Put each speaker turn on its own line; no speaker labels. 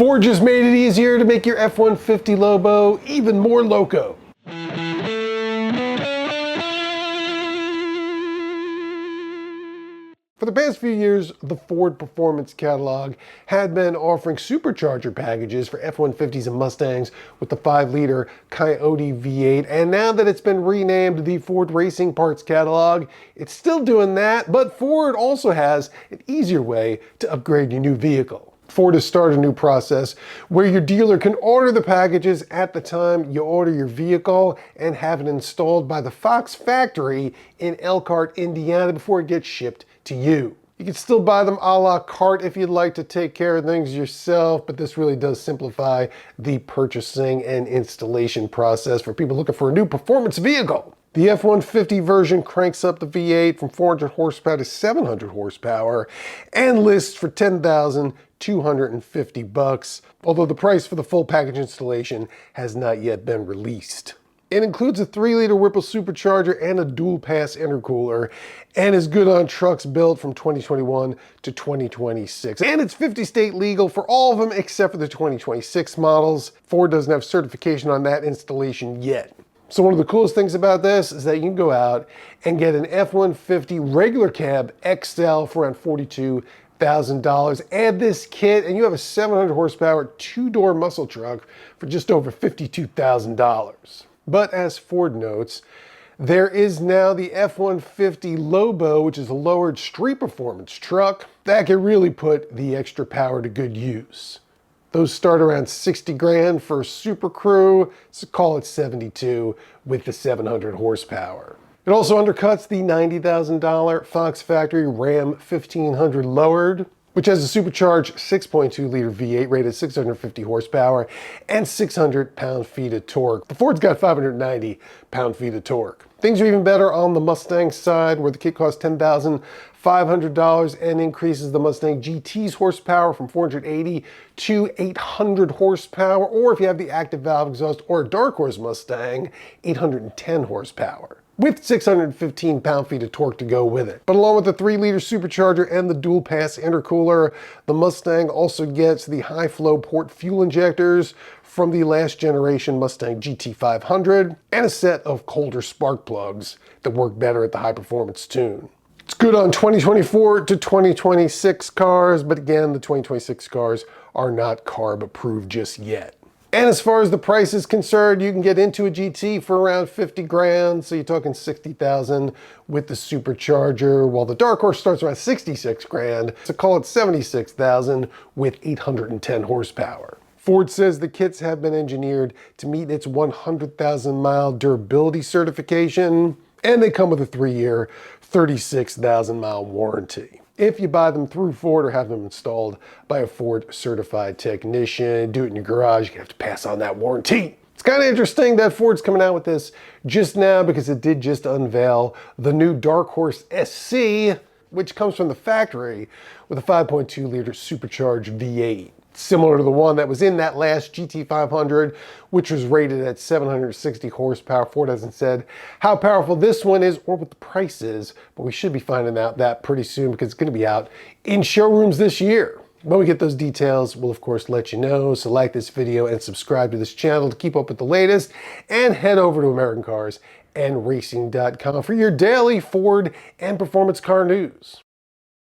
Ford just made it easier to make your F-150 Lobo even more loco. For the past few years, the Ford Performance catalog had been offering supercharger packages for F-150s and Mustangs with the 5-liter Coyote V8, and now that it's been renamed the Ford Racing Parts catalog, it's still doing that, but Ford also has an easier way to upgrade your new vehicle. Ford has started a new process where your dealer can order the packages at the time you order your vehicle and have it installed by the Fox factory in Elkhart, Indiana before it gets shipped to you. You can still buy them a la carte if you'd like to take care of things yourself, but this really does simplify the purchasing and installation process for people looking for a new performance vehicle. The F-150 version cranks up the V8 from 400 horsepower to 700 horsepower and lists for $10,250, although the price for the full package installation has not yet been released. It includes a 3-liter Whipple supercharger and a dual-pass intercooler, and is good on trucks built from 2021 to 2026. And it's 50-state legal for all of them except for the 2026 models. Ford doesn't have certification on that installation yet. So one of the coolest things about this is that you can go out and get an F-150 regular cab XL for around $42,000. Add this kit and you have a 700 horsepower 2-door muscle truck for just over $52,000. But as Ford notes, there is now the F-150 Lobo, which is a lowered street performance truck that can really put the extra power to good use. Those start around 60 grand for a Super Crew, so call it 72 with the 700 horsepower. It also undercuts the $90,000 Fox Factory Ram 1500 Lowered, which has a supercharged 6.2-liter V8 rated 650 horsepower and 600 pound-feet of torque. The Ford's got 590 pound-feet of torque. Things are even better on the Mustang side, where the kit costs $10,500 and increases the Mustang GT's horsepower from 480 to 800 horsepower, or if you have the active valve exhaust or a Dark Horse Mustang, 810 horsepower, with 615 pound-feet of torque to go with it. But along with the 3-liter supercharger and the dual-pass intercooler, the Mustang also gets the high-flow port fuel injectors from the last generation Mustang GT500 and a set of colder spark plugs that work better at the high-performance tune. It's good on 2024 to 2026 cars, but again, the 2026 cars are not CARB approved just yet. And as far as the price is concerned, you can get into a GT for around 50 grand, so you're talking 60,000 with the supercharger, while the Dark Horse starts around 66 grand, so call it 76,000 with 810 horsepower. Ford says the kits have been engineered to meet its 100,000 mile durability certification, and they come with a 3-year, 36,000 mile warranty. If you buy them through Ford or have them installed by a Ford certified technician, do it in your garage, you have to pass on that warranty. It's kind of interesting that Ford's coming out with this just now because it did just unveil the new Dark Horse SC, which comes from the factory with a 5.2-liter supercharged V8. Similar to the one that was in that last GT500, which was rated at 760 horsepower. Ford hasn't said how powerful this one is or what the price is, but we should be finding out that pretty soon because it's going to be out in showrooms this year. When we get those details, we'll of course let you know. So like this video and subscribe to this channel to keep up with the latest, and head over to AmericanCarsAndRacing.com for your daily Ford and performance car news.